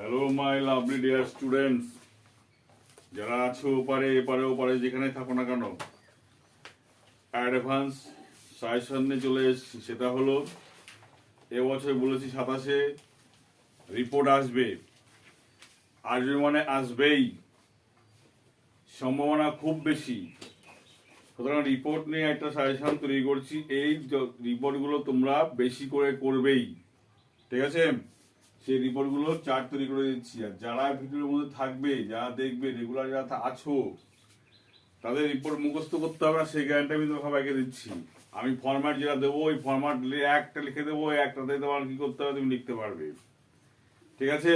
Hello my lovely dear students, যারা আছো ওপারে এপারে ওপারে যেখানে থাকো না কেন, অ্যাডভান্স সাজেশন নিয়ে চলে এসেছি। সেটা হলো এবছর বলেছি 27-এ রিপোর্ট আসবে। আসবে মানে আসবেই, সম্ভাবনা খুব বেশি। সুতরাং রিপোর্ট নিয়ে একটা সাজেশন তৈরি করছি। এই রিপোর্টগুলো তোমরা বেশি করে করবেই, ঠিক আছে? সেই রিপোর্টগুলো চার্ট তৈরি করে দিচ্ছি। আর যারা ভিডিওর মধ্যে থাকবে, যারা দেখবে, রেগুলার যারা আছো, তাদের রিপোর্ট মুখস্থ করতে হবে না, সেই গ্যারান্টি আমি তোমাকে সবাইকে দিচ্ছি। আমি ফরম্যাট যেটা দেবো, ওই ফরম্যাট একটা লিখে দেবো, একটাতে তোমার কি করতে হবে তুমি লিখতে পারবে, ঠিক আছে?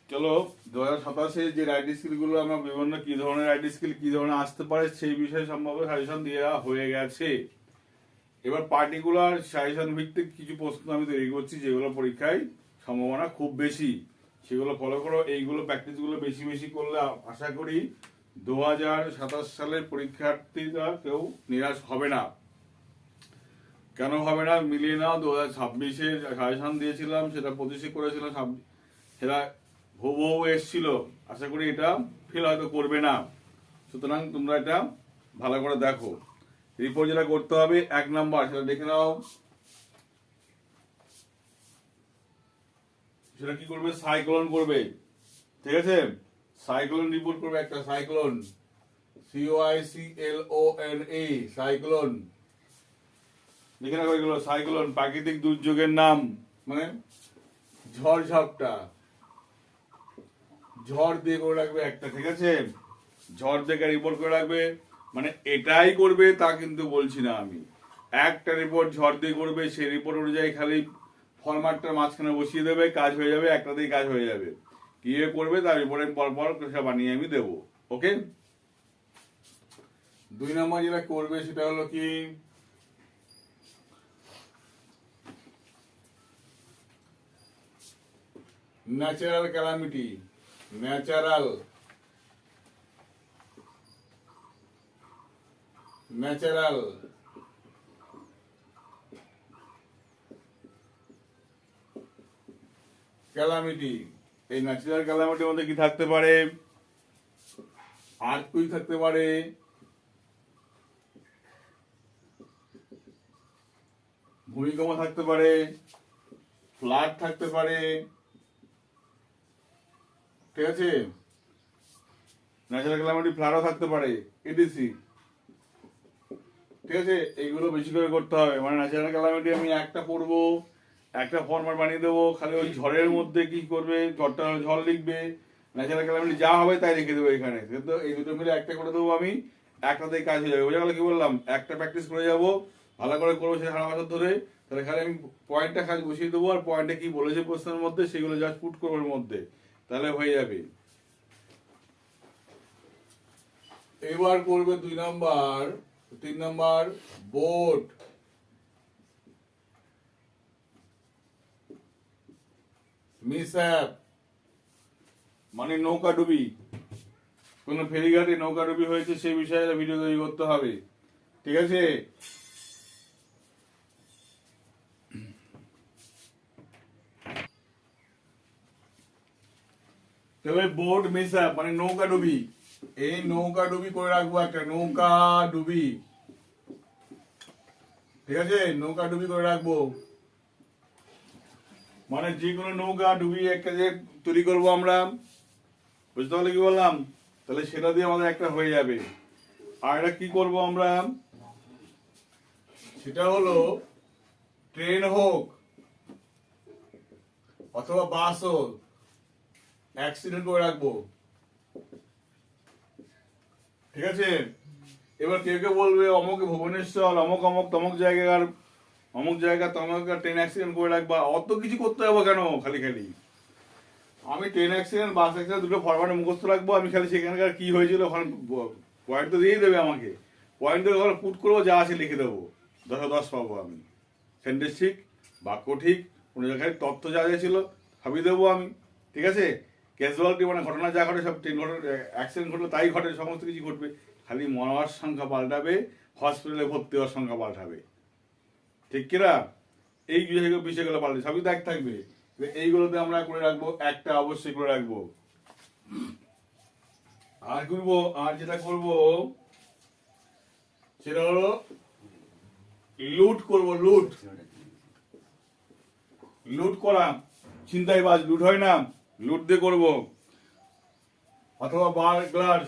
চলো, 2027-এ যে রাইটিং স্কিলগুলো আমরা বিভিন্ন কি ধরনের রাইটিং স্কিল কি ধরনের আসতে পারে সেই বিষয়ে সম্ভাব্য সাজেশন দেওয়া হয়ে গেছে। এবার পার্টিকুলার সাজেশন ভিত্তিক কিছু প্রশ্ন আমি তৈরি করছি, যেগুলো পরীক্ষায় সম্ভাবনা খুব বেশি, সেগুলো ফলো করো। এইগুলো প্র্যাকটিসগুলো বেশি বেশি করলে আশা করি 2027 সালের পরীক্ষার্থীরা কেউ নিরাশ হবে না। কেন হবে না? মিলিয়ে নাও, 2026-এ সাজেশন দিয়েছিলাম, সেটা 25-এ করেছিলাম, সেটা হুবহু এসছিল। আশা করি এটা ফিল হয়তো করবে না। সুতরাং তোমরা এটা ভালো করে দেখো। রিপোর্ট যেটা করতে হবে 1 নাম্বার, সেটা দেখে নাও। সেটা কি করবে? সাইক্লোন করবে, ঠিক আছে? সাইক্লোন রিপোর্ট করবে, একটা সাইক্লোন, CYCLONE, সাইক্লোন। দেখে রাখো এগুলো। সাইক্লোন প্রাকৃতিক দুর্যোগের নাম, মানে ঝড় ঝাপটা, ঝড় দিয়ে করে রাখবে একটা, ঠিক আছে? ঝড় দেখে রিপোর্ট করে রাখবে। মানে এটাই করবে তা কিন্তু বলছি না আমি। একটা রিপোর্ট ঝড় দিয়ে করবে, সেই রিপোর্ট অনুযায়ী খালি ফরম্যাটটা মাঝখানে বসিয়ে দেবে, কাজ হয়ে যাবে, একটাতেই কাজ হয়ে যাবে। কিভাবে করবে তার রিপোর্টের পর পর সেটা বানিয়ে আমি দেবো, ওকে? 2 নম্বর যেটা করবে সেটা হলো কি, ন্যাচারাল ক্যালামিটি। Natural calamity. এই ন্যাচারাল ক্যালামিটির মধ্যে কি থাকতে পারে? আর্থকুইক থাকতে পারে, ভূমিকম্প থাকতে পারে, ফ্লাড থাকতে পারে, ঠিক আছে? ন্যাচারাল ক্যালামিটি ফ্লাডও থাকতে পারে, ইডিসি, ঠিক আছে? এইগুলো বেশি করে করতে হবে। মানে ন্যাচারাল ক্যালামিটি আমি একটা পড়বো, একটা ফরম্যাট বানিয়ে দেবো, খালি ওই ঝড়ের মধ্যে কি করবে, ঝড়টা ঝড় লিখবে, ন্যাচারাল ক্যালামিটি যা হবে তাই লিখে দেবো এখানে। কিন্তু এই দুটো মিলে একটা করে দেবো আমি, একটাতেই কাজ হয়ে যাবে। বোঝা গেল কি বললাম? একটা প্র্যাকটিস করে যাবো, ভালো করে করবো সে সারা বছর ধরে। তাহলে খালি আমি পয়েন্টটা কাজ বসিয়ে দেবো, আর পয়েন্টে কি বলেছে প্রশ্নের মধ্যে সেগুলো জাস্ট পুট করবো এর মধ্যে, তাহলে হয়ে যাবে। এবার করবে 2 নাম্বার, 3 নাম্বার, বোট মিসঅ্যাপ, মানে নৌকা ডুবি। কোন ফেরিঘাটে নৌকা ডুবি হয়েছে সেই বিষয়ে ভিডিও তৈরি করতে হবে, ঠিক আছে? তবে বোট মিসঅ্যাপ মানে নৌকা ডুবি, এই নৌকা ডুবি করে রাখবো একটা, নৌকা ডুবি, ঠিক আছে? নৌকা ডুবি করে রাখবো, মানে যে কোনো নৌকা ডুবি একটা যে তৈরি করবো আমরা, বুঝতে পারলে কি বললাম? তাহলে সেটা দিয়ে আমাদের একটা হয়ে যাবে। আর এটা কি করবো আমরা? সেটা হলো ট্রেন হোক অথবা বাস হোক, অ্যাক্সিডেন্ট করে রাখবো, ঠিক আছে? এবার কেউ কেউ বলবে অমুক ভুবনেশ্বর, অমুক অমুক তমুক জায়গার অমুক জায়গা তমুক ট্রেন অ্যাক্সিডেন্ট করে রাখবা। অত কিছু করতে হবে কেন খালি খালি? আমি ট্রেন অ্যাক্সিডেন্ট, বাস অ্যাক্সিডেন্ট দুটো ফরম্যাটে মুখস্থ রাখবো। আমি খালি সেখানকার কি হয়েছিল ওখানে পয়েন্ট তো দিয়েই দেবে আমাকে, পয়েন্ট ওখানে পুট করবো, যা আছে লিখে দেবো, 10-10 পাবো আমি। সেন্টেন্স ঠিক, বাক্য ঠিক, কোনো জায়গায় তথ্য যা যা ছিল সবই দেবো আমি, ঠিক আছে? ক্যাজুয়ালিটি মানে ঘটনা যা ঘটে, সব ট্রেন ঘটনা অ্যাক্সিডেন্ট ঘটলে তাই ঘটে, সমস্ত কিছু ঘটবে। খালি মরার সংখ্যা পাল্টাবে, হসপিটালে ভর্তি হওয়ার সংখ্যা পাল্টাবে, ঠিক কিনা? এই বিষয়গুলো পাল্টে সবই দাগ থাকবে। এইগুলোতে আমরা করে রাখবো, একটা অবশ্যই করে রাখবো। আর করবো, আর যেটা করবো সেটা হলো লুট করবো, লুট। লুট করা, ছিনতাইবাজ লুট হয় না, লুট দিয়ে করবো। অথবা বার গ্লাস,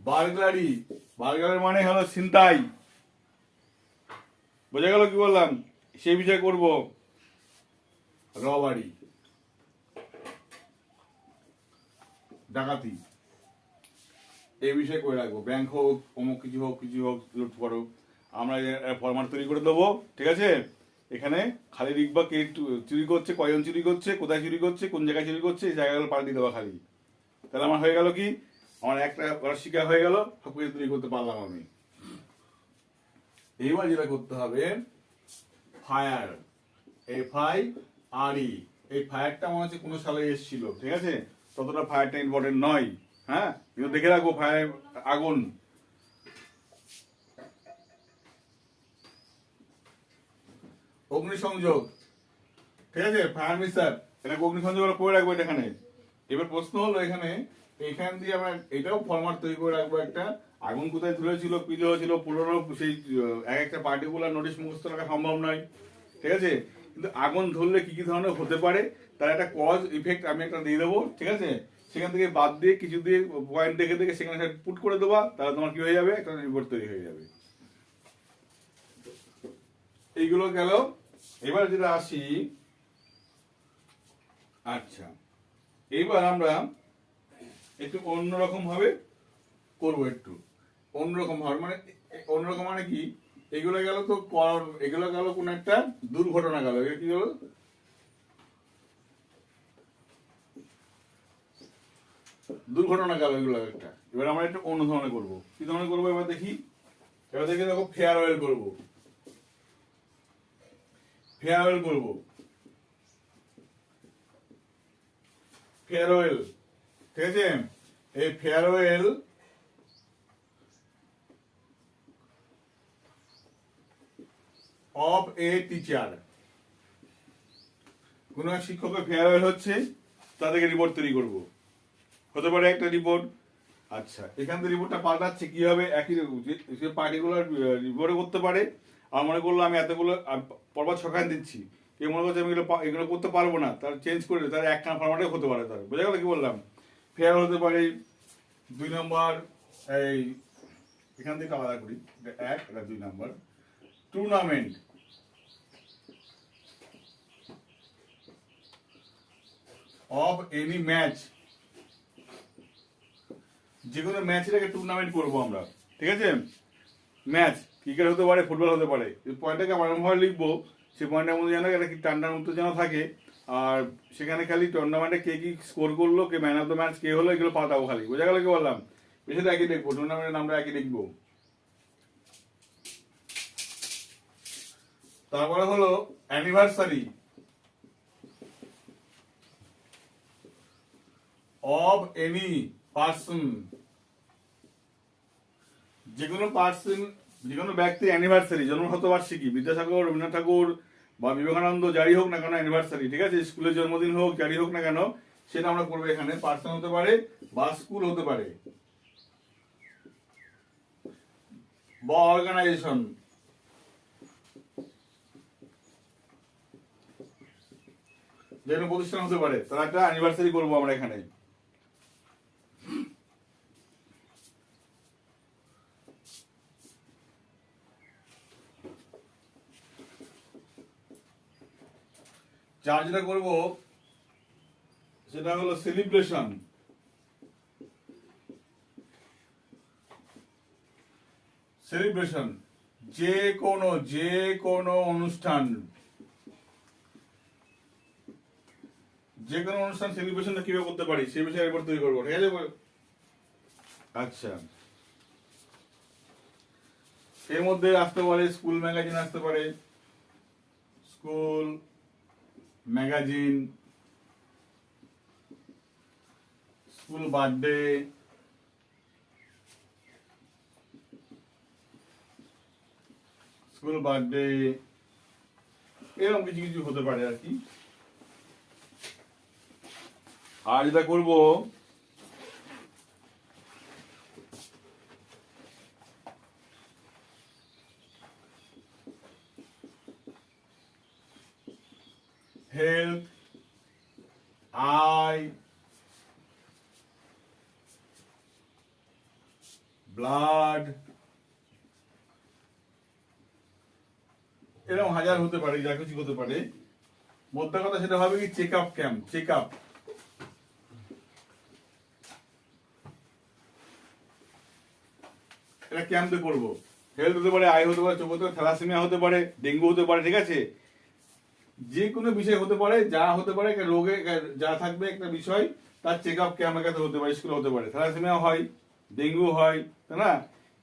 বার্গলারি, বার্গলারি মানে হলো ছিনতাই, বোঝা গেল কি বললাম? সেই বিষয়ে করব। রবারি, ডাকাতি, এই বিষয়ে করে রাখবো। ব্যাংক হোক, অমুক কিছু হোক, কিছু হোক, লুট করো, আমরা ফরম্যাট তৈরি করে দেবো, ঠিক আছে? এখানে খালি লিখবা কে চুরি করছে, কয়জন চুরি করছে, কোথায় চুরি করছে, কোন জায়গায় চুরি করছে, এই জায়গাগুলো পাল্টে দেওয়া খালি। তাহলে আমার হয়ে গেল কি, আমার একটা শিকার হয়ে গেল, সব কিছু তৈরি করতে পারলাম আমি। এইবার যেটা করতে হবে, ফায়ার, FIRE, এই ফায়ারটা মনে হচ্ছে কোনো সালে এসেছিল, ঠিক আছে? ততটা ফায়ারটা ইম্পর্টেন্ট নয়, হ্যাঁ, কিন্তু দেখে রাখবো ফায়ার, আগুন। অগ্নিসংযোগ, ঠিক আছে? ফায়ার মিসার, এটা অগ্নিসংযোগ করে রাখবো এটা এখানে। এবার প্রশ্ন হলো এখানে, এখান দিয়ে আমরা এটাও ফরম্যাট তৈরি করে রাখবো একটা। আগুন কোথায় ধরেছিল, কি হয়েছিল, পুরোনো সেই এক একটা পার্টিকুলার নোটিশ মুখস্থ রাখা সম্ভব নয়, ঠিক আছে? কিন্তু আগুন ধরলে কি কি ধরনের হতে পারে তার একটা কজ ইফেক্ট আমি একটা দিয়ে দেবো, ঠিক আছে? সেখান থেকে বাদ দিয়ে কিছু দিয়ে পয়েন্ট দেখে দেখে সেখানে পুট করে দেবা, তাহলে তোমার কি হয়ে যাবে, একটা রিপোর্ট তৈরি হয়ে যাবে। এইগুলো গেল। এবার যেটা আসি, আচ্ছা, এইবার আমরা একটু অন্যরকম ভাবে করবো, একটু অন্যরকম ভাবে, মানে অন্যরকম মানে কি, এগুলো গেল তো, এগুলো গেল কোন একটা দুর্ঘটনা গেল, এটা কি হলো, দুর্ঘটনা গেল এগুলো একটা। এবার আমরা একটু অন্য ধরনের করবো, কি ধরনের করবো এবার দেখি। এবার দেখি, দেখো ফেয়ারওয়েল করবো, ফেয়ারওয়েল করবো, ফেয়ারওয়েল, ঠিক আছে? এই ফেয়ারওয়েল অফ এ টিচার, কোন এক শিক্ষকের ফেয়ারওয়েল হচ্ছে, তাদেরকে রিপোর্ট তৈরি করবো, হতে পারে একটা রিপোর্ট। আচ্ছা, এখান থেকে রিপোর্টটা পাল্টাচ্ছে কি হবে, একই পার্টিকুলার রিপোর্টে করতে পারে। আর মনে করলো আমি এতগুলো পরপর ছখান দিচ্ছি, কেউ মনে করছে আমি এগুলো করতে পারবো না, তার চেঞ্জ করে তার একখানা ফরম্যাটে হতে পারে, তার বোঝা গেল কি বললাম? ফেয়ার হতে পারে 2 নম্বর, এই এখান থেকে আলাদা করি, এক, এটা 2 নম্বর, টুর্নামেন্ট, অফ এনি ম্যাচ, যে কোনো ম্যাচের টুর্নামেন্ট করবো আমরা, ঠিক আছে? ম্যাচ ক্রিকেট হতে পারে, ফুটবল হতে পারে, পয়েন্টটাকে আমরা এমনভাবে লিখবো, সেই পয়েন্টের মধ্যে যেন একটা কি টান্ডার মতো যেন থাকে। আর সেখানে খালি টুর্নামেন্টে কে কি স্কোর করলো, কে ম্যান অফ দ্য ম্যাচ কে হলো, এগুলো পাল্টাবো খালি, বোঝা গেল কি বললাম? বেশিটা একই লিখবো, টুর্নামেন্টের নামটা একই লিখবো। তারপরে হলো অ্যানিভার্সারি অফ এনি পার্সন, যে কোনো পার্সন, যে কোনো ব্যক্তির অ্যানিভার্সারি, জন্ম শতবার্ষিকী, বিদ্যাসাগর, রবীন্দ্রনাথ ঠাকুর বা বিবেকানন্দ, যাই হোক না কেন অ্যানিভার্সারি, ঠিক আছে? স্কুলের জন্মদিন হোক, যাই হোক না কেন, সেটা আমরা করবো এখানে। পার্সন হতে পারে বা স্কুল হতে পারে বা অর্গানাইজেশন, যে কোনো প্রতিষ্ঠান হতে পারে, তার একটা অ্যানিভার্সারি করবো আমরা এখানে। চার যেটা করবো সেটা হলো সেলিব্রেশন, সেলিব্রেশন, যে কোনো অনুষ্ঠান, যে কোনো অনুষ্ঠান সেলিব্রেশনটা কিভাবে করতে পারি সেই বিষয়ে রিপোর্ট তৈরি করবো, ঠিক আছে? আচ্ছা, এর মধ্যে আসতে পারে স্কুল ম্যাগাজিন, আসতে পারে school magazine, school birthday, school birthday, এরকম কিছু কিছু হতে পারে আর কি। আর যেটা করবো, হেলথ, আই, ব্লাড, এরকম হাজার হতে পারে, যা কিছু হতে পারে। মোদ্দা কথা সেটা হবে কি check up camp, check up. এটা ক্যাম্পে করবো। হেলথ হতে পারে, আই হতে পারে, চোখ হতে পারে, থ্যালাসেমিয়া হতে পারে, ডেঙ্গু হতে পারে, ঠিক আছে? যে কোনো বিষয় হতে পারে, যা হতে পারে রোগে যা থাকবে একটা বিষয়, তার চেক আপ ক্যাম্প একাতে হতে পারে, স্কুলে হতে পারে। থ্যালাসেমিয়া হয়, ডেঙ্গু হয়, তাই না?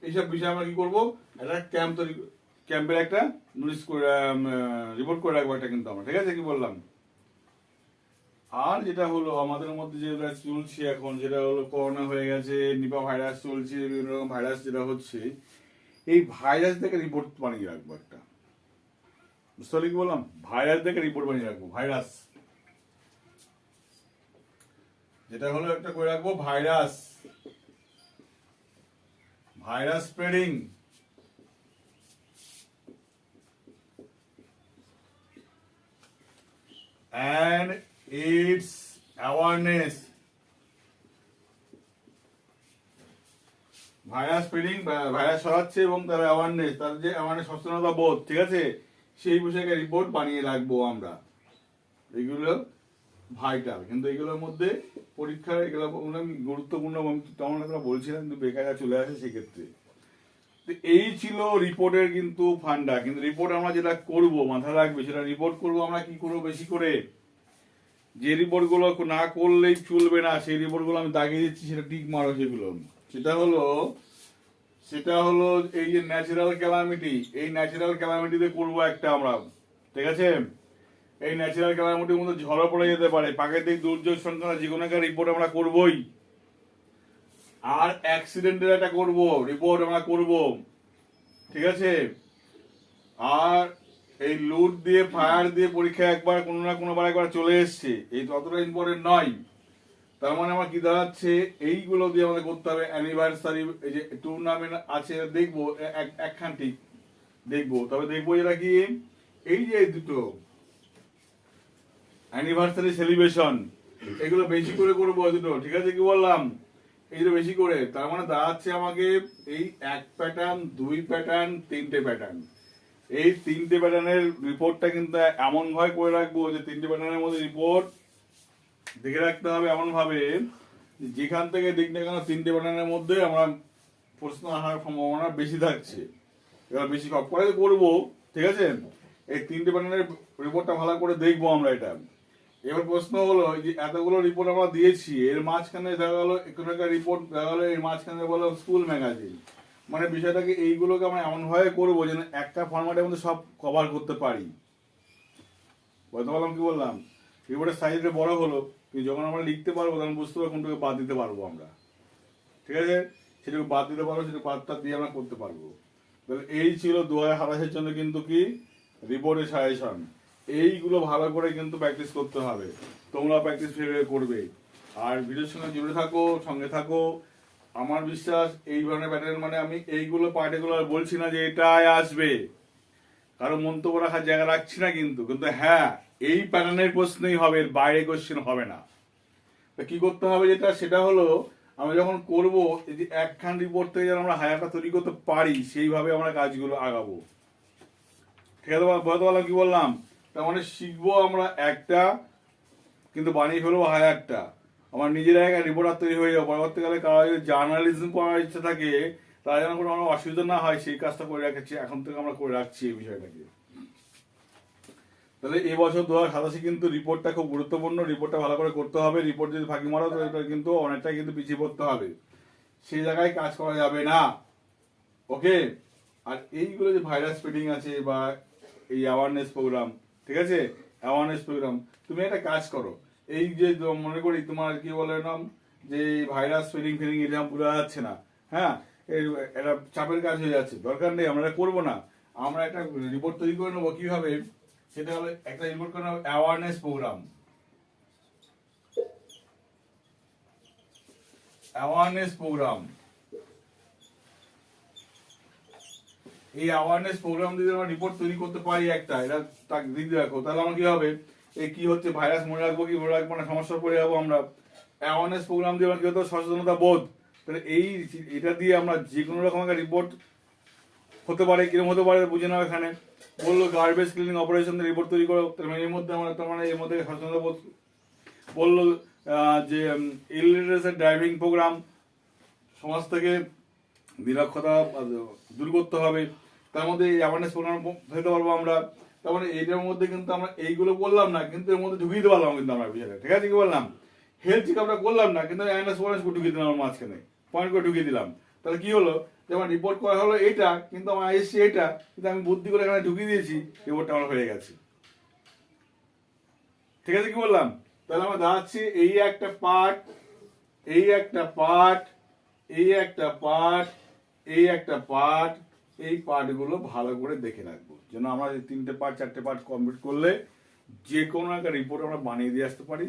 এইসব বিষয় আমরা কি করবো, একটা ক্যাম্প তৈরি, ক্যাম্পের একটা নোটিশ করে রিপোর্ট করে রাখবো একটা, কিন্তু আমরা, ঠিক আছে? কি বললাম? আর যেটা হলো আমাদের মধ্যে যেটা চলছে এখন, যেটা হলো করোনা হয়ে গেছে, নিপা ভাইরাস চলছে, বিভিন্ন রকম ভাইরাস যেটা হচ্ছে, এই ভাইরাস থেকে রিপোর্ট বানিয়ে রাখবো একটা, বুঝতে পারলি কি বললাম? ভাইরাস থেকে রিপোর্ট বানিয়ে রাখবো, ভাইরাস যেটা হলো একটা করে রাখবো, virus, virus spreading and its awareness, virus spreading, virus ছড়াচ্ছে এবং তার অ্যাওয়ারনেস, তার যে অ্যাওয়ারনেস, সচেতনতা বোধ, ঠিক আছে? সেই বিষয়ে রিপোর্ট বানিয়ে রাখবো আমরা। এগুলো ভাইটাল, কিন্তু এগুলোর মধ্যে পরীক্ষার এগুলো গুরুত্বপূর্ণ, তেমন একটা বলছিলাম, কিন্তু বেকার চলে আসে সেক্ষেত্রে। এই ছিল রিপোর্টের কিন্তু ফান্ডা। কিন্তু রিপোর্ট আমরা যেটা করব, মাথায় রাখবে, সেটা রিপোর্ট করব আমরা কি করবো বেশি করে, যে রিপোর্ট গুলো না করলেই চলবে না, সেই রিপোর্ট গুলো আমি দাগিয়ে দিচ্ছি, সেটা ঠিক মারো। সেগুলো সেটা হলো এই যে ন্যাচারাল ক্যালামিটি, এই ন্যাচারাল ক্যালামিটিতে করবো একটা আমরা, ঠিক আছে? এই ন্যাচারাল ক্যালামিটির মধ্যে ঝড় পড়ে যেতে পারে, প্রাকৃতিক দুর্যোগ সংক্রান্ত যে কোনো একটা রিপোর্ট আমরা করবোই। আর অ্যাক্সিডেন্টের একটা করবো রিপোর্ট আমরা করবো, ঠিক আছে? আর এই লুট দিয়ে, ফায়ার দিয়ে পরীক্ষা একবার কোনো না কোনো বার একবার চলে এসছে, এই ততটা ইম্পর্টেন্ট নয়। তার মানে আমার কি দাঁড়াচ্ছে, এইগুলো দিয়ে আমাদের করতে হবে। অ্যানিভার্সারি, এই যে টুর্নামেন্ট আছে দেখবো, একখান ঠিক দেখবো, তবে দেখবো যেটা কি, এই যে দুটো অ্যানিভার্সারি সেলিব্রেশন, এগুলো বেশি করে করবো দুটো, ঠিক আছে? কি বললাম? এইগুলো বেশি করে। তার মানে দাঁড়াচ্ছে আমাকে এই এক প্যাটার্ন, দুই প্যাটার্ন, তিনটে প্যাটার্ন। এই তিনটে প্যাটার্নের রিপোর্টটা কিন্তু এমন ভাবে করে রাখবো যে তিনটে প্যাটার্নের মধ্যে রিপোর্ট দেখে রাখতে হবে এমন ভাবে, যেখান থেকে দিক না কেন তিনটে প্যাটার্নের মধ্যে আমরা প্রশ্ন আসার সম্ভাবনা বেশি থাকছে। এবার বেশি সব করে করবো, ঠিক আছে? এই তিনটে প্যাটার্নের রিপোর্টটা ভালো করে দেখবো আমরা এটা। এবার প্রশ্ন হলো যে এতগুলো রিপোর্ট আমরা দিয়েছি, এর মাঝখানে দেখা গেলো এখানকার রিপোর্ট, দেখা গেলো এর মাঝখানে বলো স্কুল ম্যাগাজিন, মানে বিষয়টাকে এইগুলোকে আমরা এমন ভাবে করবো যেন একটা ফরম্যাটের মধ্যে সব কভার করতে পারি। বলতে পারলাম কি বললাম? রিপোর্টের সাইজটা বড় হলো, কিন্তু যখন আমরা লিখতে পারবো তখন বুঝতে পারবো কোনটাকে বাদ দিতে পারবো আমরা, ঠিক আছে? সেটাকে বাদ দিতে পারবো, সেটা বাদটা দিয়ে আমরা করতে পারবো। তাহলে এই ছিল 2027-এর জন্য কিন্তু কি রিপোর্টের সাজেশন। এইগুলো ভালো করে কিন্তু প্র্যাকটিস করতে হবে, তোমরা প্র্যাকটিস ভেবে করবে। আর ভিডিওর সঙ্গে জুড়ে থাকো, সঙ্গে থাকো। আমার বিশ্বাস এই ধরনের প্যাটার্ন, মানে আমি এইগুলো পার্টিকুলার বলছি না যে এটাই আসবে, কারো মন্তব্য রাখার জায়গা রাখছি না, কিন্তু হ্যাঁ, এই প্যাটার্নের প্রশ্নই হবে, এর বাইরে কোশ্চেন হবে না। কি করতে হবে যেটা, সেটা হলো আমরা যখন করব, এই যে একখান রিপোর্ট থেকে যেন আমরা হায়ারটা তৈরি করতে পারি, সেইভাবে আমরা কাজগুলো আগাবো, ঠিক আছে? বলতে পারলাম কি বললাম? তার মানে শিখবো আমরা একটা, কিন্তু বানিয়ে ফেলবো হায়ারটা। আমার নিজের একটা রিপোর্টার তৈরি হয়ে যাবো। পরবর্তীকালে কারো যদি জার্নালিজম করার ইচ্ছা থাকে, তারা যেন কোনো অসুবিধা না হয়, সেই কাজটা করে রাখছি, এখন থেকে আমরা করে রাখছি এই বিষয়টাকে। তাহলে এবছর 2027 কিন্তু রিপোর্টটা খুব গুরুত্বপূর্ণ, রিপোর্টটা ভালো করে করতে হবে। রিপোর্ট যদি ফাঁকি মারো তো এটা কিন্তু অনেকটাই কিন্তু পিছিয়ে পড়তে হবে, সেই জায়গায় কাজ করা যাবে না, ওকে? আর এইগুলো যে ভাইরাস স্প্রেডিং আছে বা এই অ্যাওয়ারনেস প্রোগ্রাম, ঠিক আছে? অ্যাওয়ারনেস প্রোগ্রাম, তুমি একটা কাজ করো, এই যে মনে করি তোমার কি বলে নাম, যে ভাইরাস স্প্রেডিং এটা বোঝা যাচ্ছে না, হ্যাঁ, এটা চাপের কাজ হয়ে যাচ্ছে, দরকার নেই, আমরা এটা করবো না। আমরা একটা রিপোর্ট তৈরি করে নেবো কিভাবে, সেটা হলো একটা রিপোর্ট করে নেবো অ্যাওয়ারনেস প্রোগ্রাম। অ্যাওয়ারনেস প্রোগ্রাম, এই অ্যাওয়ারনেস প্রোগ্রাম দিয়ে আমরা রিপোর্ট তৈরি করতে পারি একটা, এটা তাকে দিতে রাখো, তাহলে আমার কি হবে, এই কি হচ্ছে ভাইরাস মনে রাখবো কি মনে রাখবো না, সমস্যা পড়ে যাবো আমরা। অ্যাওয়ারনেস প্রোগ্রাম দিয়ে আমরা কি হতো, সচেতনতা বোধ, তাহলে এই এটা দিয়ে আমরা যে কোনো রকম একটা রিপোর্ট হতে পারে, কিরকম হতে পারে বুঝে নাও। এখানে বললো গার্বেজ ক্লিনিং অপারেশন রিপোর্ট তৈরি করো, তার মানে এর মধ্যে আমরা তার মানে এর মধ্যে সচেতনতা বোধ। বললো যে ইলিটারেসি ড্রাইভিং প্রোগ্রাম, সমাজ থেকে নিরক্ষরতা দূর করতে হবে, তার মধ্যে এই অ্যাওয়ারনেস প্রোগ্রাম ফেলতে পারবো আমরা। তার মানে এইটার মধ্যে কিন্তু আমরা এইগুলো বললাম না, কিন্তু এর মধ্যে ঢুকিয়ে দিতে পারলাম কিন্তু আমরা বিষয়টা, ঠিক আছে কি বললাম, হেলথ চেক আপটা করলাম না, কিন্তু অ্যাওয়ারনেস প্রোগ্রাম ঢুকিয়ে দিলাম মাঝখানে, পয়েন্ট করে ঢুকিয়ে দিলাম। তাহলে কি হলো, যেমন রিপোর্ট করা হলো এইটা, কিন্তু আমার এসছি এটা, কিন্তু আমি বুদ্ধি করে এখানে ঢুকিয়ে দিয়েছি, রিপোর্টটা আমার হয়ে গেছে, ঠিক আছে কি বললাম। তাহলে আমরা দাঁড়াচ্ছি এই একটা পার্ট, এই একটা পার্ট, এই একটা পার্ট, এই একটা পার্ট, এই পার্টগুলো ভালো করে দেখে রাখবো, যেন আমরা এই 3টে পার্ট 4টে পার্ট কমপ্লিট করলে যে কোনো একটা রিপোর্ট আমরা বানিয়ে দিয়ে আসতে পারি,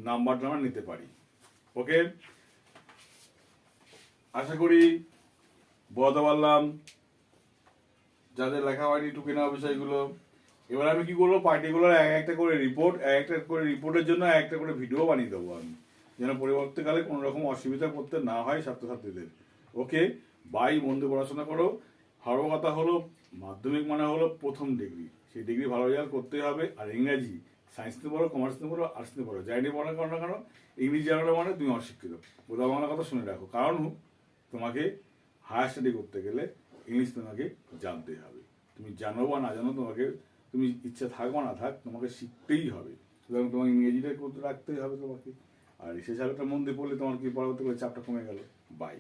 নাম্বারটা আমরা নিতে পারি। ওকে, আশা করি বোঝাতে পারলাম, যাদের লেখা হয়নি টুকে নেওয়া বিষয়গুলো। এবার আমি কি করবো, পার্টিকুলার এক একটা করে রিপোর্ট, এক একটা করে রিপোর্টের জন্য একটা করে ভিডিও বানিয়ে দেবো আমি, যেন পরবর্তীকালে কোনো রকম অসুবিধা করতে না হয় ছাত্রছাত্রীদের। ওকে, বাই, বন্ধু পড়াশোনা করো। ভালো কথা হলো মাধ্যমিক মানে হলো প্রথম ডিগ্রি, সেই ডিগ্রি ভালো রেজাল্ট করতে হবে। আর ইংরাজি সায়েন্স নিতে পারো, কমার্স নিতে পারো, আর্টস নিতে পারো, যাই নিয়ে পড়া করো না কেন, ইংরেজি জানো না মানে তুমি অশিক্ষিত। বোধা বাংলা কথা শুনে রাখো, কারণ তোমাকে হায়ার স্টাডি করতে গেলে ইংলিশ তোমাকে জানতেই হবে। তুমি জানো বা না জানো, তোমাকে, তুমি ইচ্ছা থাক বা না থাক, তোমাকে শিখতেই হবে। সুতরাং তোমাকে ইংরেজিটা করতে রাখতেই হবে তোমাকে। আর সেই সালটা মন দিয়ে পড়লে তোমার কি পরবর্তীকালে চাপটা কমে গেল। বাই।